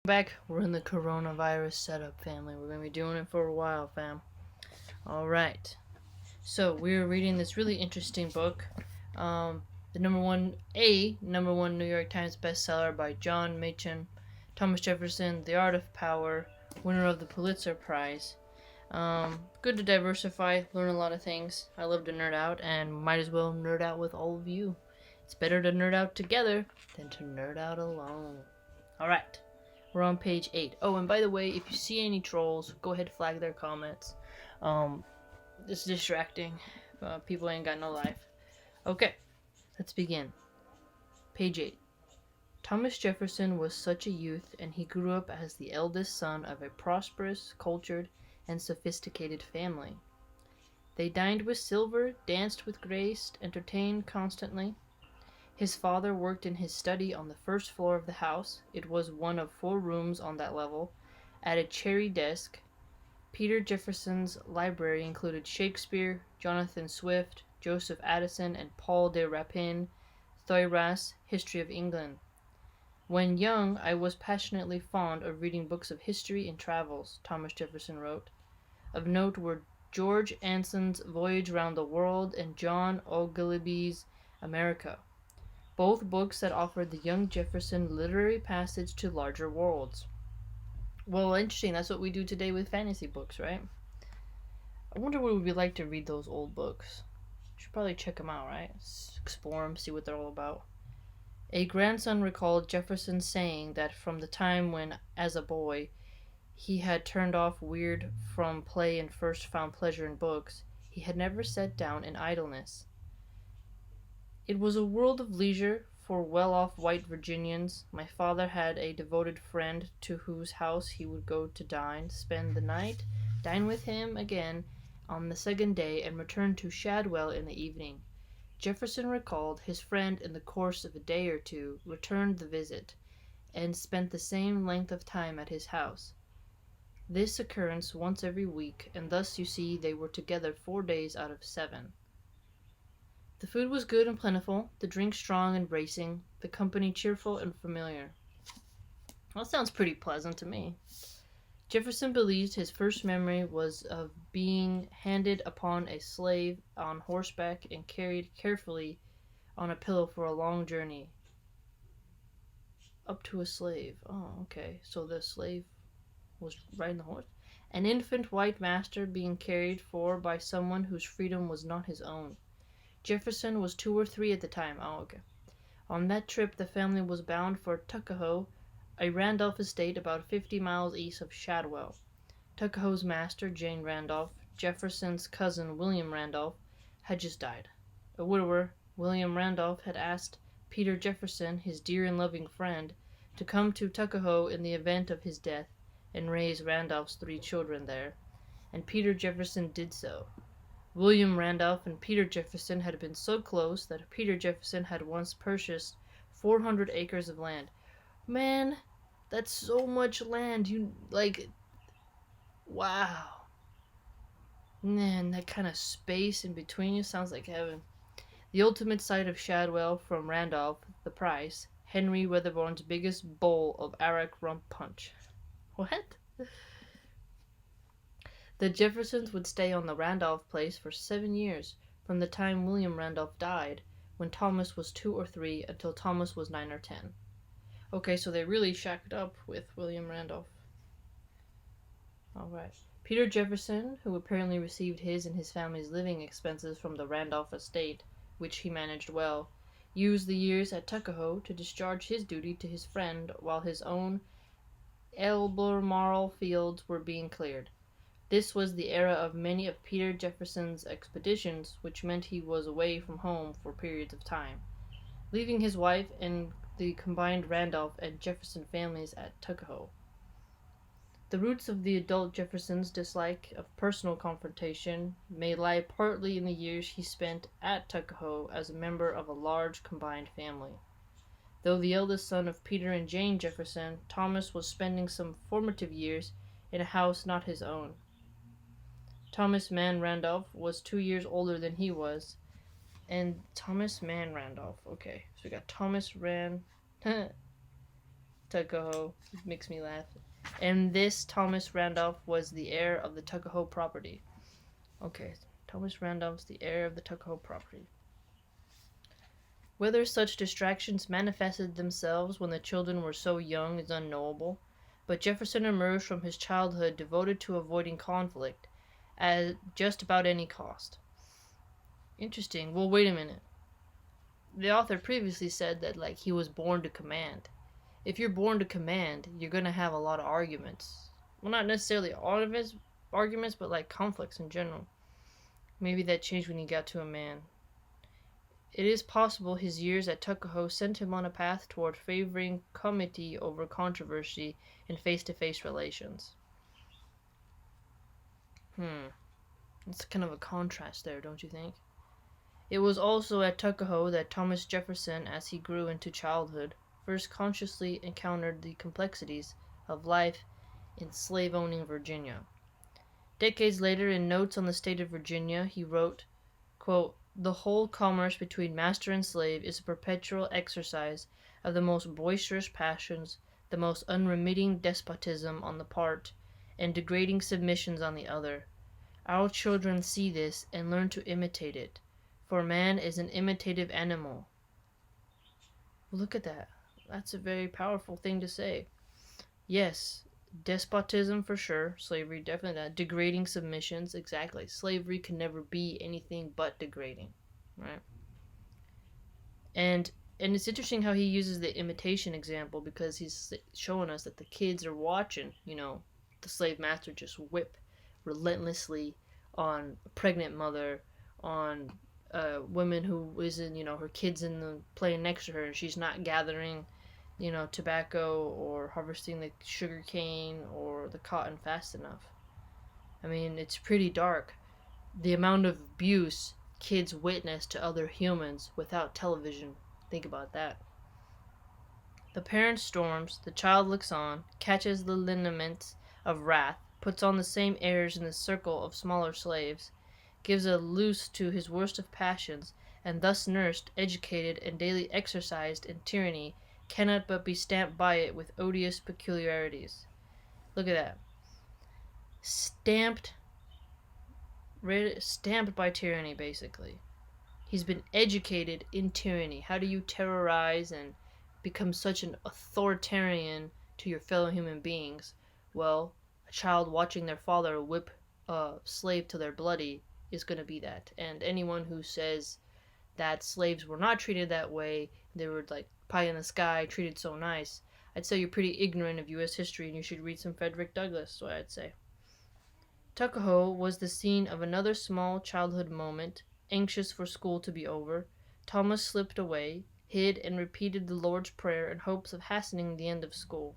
Back, we're in the coronavirus setup, family. We're gonna be doing it for a while, fam. All right. So we're reading this really interesting book, the number one New York Times bestseller by John Machen, Thomas Jefferson, The Art of Power, winner of the Pulitzer Prize. Good to diversify, learn a lot of things. I love to nerd out, and might as well nerd out with all of you. It's better to nerd out together than to nerd out alone. All right. We're on page 8. Oh, and by the way, if you see any trolls, go ahead and flag their comments. It's distracting. People ain't got no life. Okay, let's begin. Page 8. Thomas Jefferson was such a youth, and he grew up as the eldest son of a prosperous, cultured, and sophisticated family. They dined with silver, danced with grace, entertained constantly. His father worked in his study on the first floor of the house. It was one of 4 rooms on that level. At a cherry desk, Peter Jefferson's library included Shakespeare, Jonathan Swift, Joseph Addison, and Paul de Rapin, Thoyras' History of England. When young, I was passionately fond of reading books of history and travels, Thomas Jefferson wrote. Of note were George Anson's Voyage Round the World and John Ogilvy's America, both books that offered the young Jefferson literary passage to larger worlds. Well, interesting. That's what we do today with fantasy books, right? I wonder what it would be like to read those old books. Should probably check them out, right? Explore them, see what they're all about. A grandson recalled Jefferson saying that from the time when, as a boy, he had turned off weird from play and first found pleasure in books, he had never sat down in idleness. It was a world of leisure for well-off white Virginians. My father had a devoted friend to whose house he would go to dine, spend the night, dine with him again on the second day, and return to Shadwell in the evening. Jefferson recalled his friend in the course of a day or two returned the visit, and spent the same length of time at his house. This occurrence once every week, and thus you see they were together 4 days out of 7. The food was good and plentiful, the drink strong and bracing, the company cheerful and familiar. Well, that sounds pretty pleasant to me. Jefferson believed his first memory was of being handed upon a slave on horseback and carried carefully on a pillow for a long journey. Up to a slave. Oh, okay. So the slave was riding the horse. An infant white master being cared for by someone whose freedom was not his own. Jefferson was 2 or 3 at the time. Oh, okay. On that trip, the family was bound for Tuckahoe, a Randolph estate about 50 miles east of Shadwell. Tuckahoe's master, Jane Randolph, Jefferson's cousin, William Randolph, had just died. A widower, William Randolph, had asked Peter Jefferson, his dear and loving friend, to come to Tuckahoe in the event of his death and raise Randolph's 3 children there, and Peter Jefferson did so. William Randolph and Peter Jefferson had been so close that Peter Jefferson had once purchased 400 acres of land. Man, that's so much land. Wow. Man, that kind of space in between you sounds like heaven. The ultimate sight of Shadwell from Randolph, the price, Henry Weatherbourne's biggest bowl of Arak rum punch. What? The Jeffersons would stay on the Randolph place for 7 years, from the time William Randolph died, when Thomas was 2 or 3, until Thomas was 9 or 10. Okay, so they really shacked up with William Randolph. Alright. Peter Jefferson, who apparently received his and his family's living expenses from the Randolph estate, which he managed well, used the years at Tuckahoe to discharge his duty to his friend while his own Albemarle fields were being cleared. This was the era of many of Peter Jefferson's expeditions, which meant he was away from home for periods of time, leaving his wife and the combined Randolph and Jefferson families at Tuckahoe. The roots of the adult Jefferson's dislike of personal confrontation may lie partly in the years he spent at Tuckahoe as a member of a large combined family. Though the eldest son of Peter and Jane Jefferson, Thomas was spending some formative years in a house not his own. Thomas Mann Randolph was 2 years older than he was, and Thomas Mann Randolph. Okay, so we got Thomas Rand. Tuckahoe. It makes me laugh. And this Thomas Randolph was the heir of the Tuckahoe property. Okay, Thomas Randolph's the heir of the Tuckahoe property. Whether such distractions manifested themselves when the children were so young is unknowable, but Jefferson emerged from his childhood devoted to avoiding conflict at just about any cost. Interesting. Well, wait a minute. The author previously said that like he was born to command. If you're born to command, you're gonna have a lot of arguments. Well, not necessarily all of his arguments, but like conflicts in general. Maybe that changed when he got to a man. It is possible his years at Tuckahoe sent him on a path toward favoring comity over controversy in face-to-face relations. It's kind of a contrast there, don't you think? It was also at Tuckahoe that Thomas Jefferson, as he grew into childhood, first consciously encountered the complexities of life in slave-owning Virginia. Decades later, in Notes on the State of Virginia, he wrote, quote, "The whole commerce between master and slave is a perpetual exercise of the most boisterous passions, the most unremitting despotism on the part, and degrading submissions on the other. Our children see this and learn to imitate it, for man is an imitative animal." Look at that. That's a very powerful thing to say. Yes, despotism for sure. Slavery, definitely that. Degrading submissions, exactly. Slavery can never be anything but degrading, right? And it's interesting how he uses the imitation example because he's showing us that the kids are watching, the slave master just whip relentlessly on a pregnant mother, on women who isn't, her kids playing next to her and she's not gathering, tobacco or harvesting the sugar cane or the cotton fast enough. I mean, it's pretty dark. The amount of abuse kids witness to other humans without television. Think about that. The parent storms, the child looks on, catches the lineaments of wrath, puts on the same airs in the circle of smaller slaves, gives a loose to his worst of passions, and thus nursed, educated, and daily exercised in tyranny, cannot but be stamped by it with odious peculiarities. Look at that. Stamped by tyranny, basically. He's been educated in tyranny. How do you terrorize and become such an authoritarian to your fellow human beings? Well, a child watching their father whip a slave till they're bloody is going to be that. And anyone who says that slaves were not treated that way, they were like pie in the sky, treated so nice, I'd say you're pretty ignorant of U.S. history and you should read some Frederick Douglass, so I'd say. Tuckahoe was the scene of another small childhood moment. Anxious for school to be over, Thomas slipped away, hid, and repeated the Lord's Prayer in hopes of hastening the end of school.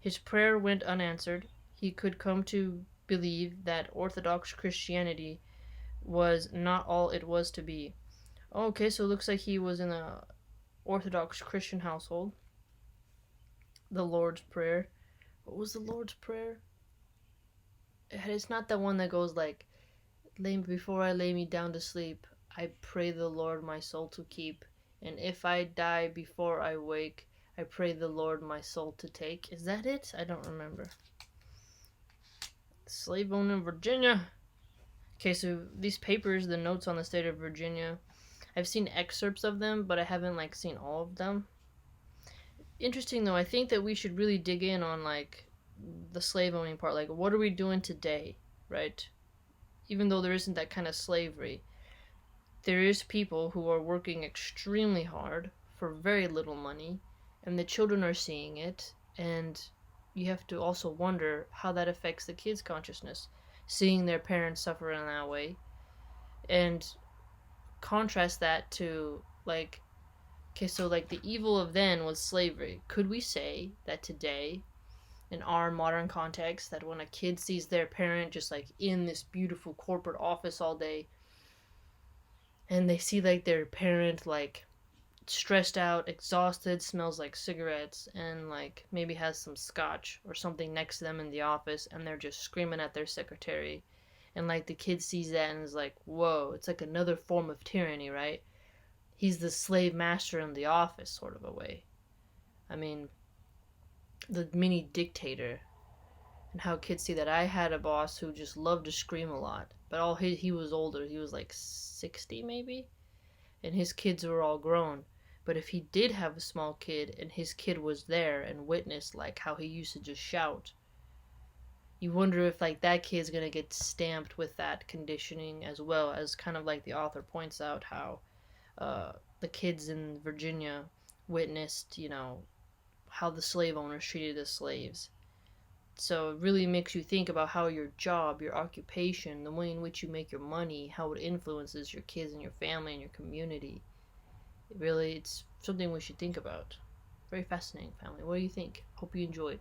His prayer went unanswered. He could come to believe that Orthodox Christianity was not all it was to be. Okay, so it looks like he was in a Orthodox Christian household. The Lord's Prayer. What was the Lord's Prayer? It's not the one that goes like, "Before I lay me down to sleep, I pray the Lord my soul to keep. And if I die before I wake, I pray the Lord my soul to take." Is that it? I don't remember. Slave owner in Virginia. Okay, so these papers, the Notes on the State of Virginia, I've seen excerpts of them, but I haven't seen all of them. Interesting though, I think that we should really dig in on the slave owning part. What are we doing today, right? Even though there isn't that kind of slavery, there is people who are working extremely hard for very little money, and the children are seeing it, and you have to also wonder how that affects the kids' consciousness, seeing their parents suffer in that way, and contrast that to the evil of then was slavery. Could we say that today, in our modern context, that when a kid sees their parent just in this beautiful corporate office all day, and they see their parent stressed out, exhausted, smells like cigarettes, and maybe has some scotch or something next to them in the office, and they're just screaming at their secretary, and the kid sees that and is like, whoa, it's another form of tyranny, right? He's the slave master in the office, sort of a way. I mean, the mini dictator, and how kids see that. I had a boss who just loved to scream a lot, but he was older. He was like 60 maybe, and his kids were all grown. But if he did have a small kid and his kid was there and witnessed like how he used to just shout, you wonder if like that kid's gonna get stamped with that conditioning, as well as kind of like the author points out how the kids in Virginia witnessed, how the slave owners treated the slaves. So it really makes you think about how your job, your occupation, the way in which you make your money, how it influences your kids and your family and your community. It's something we should think about. Very fascinating, family. What do you think? Hope you enjoyed.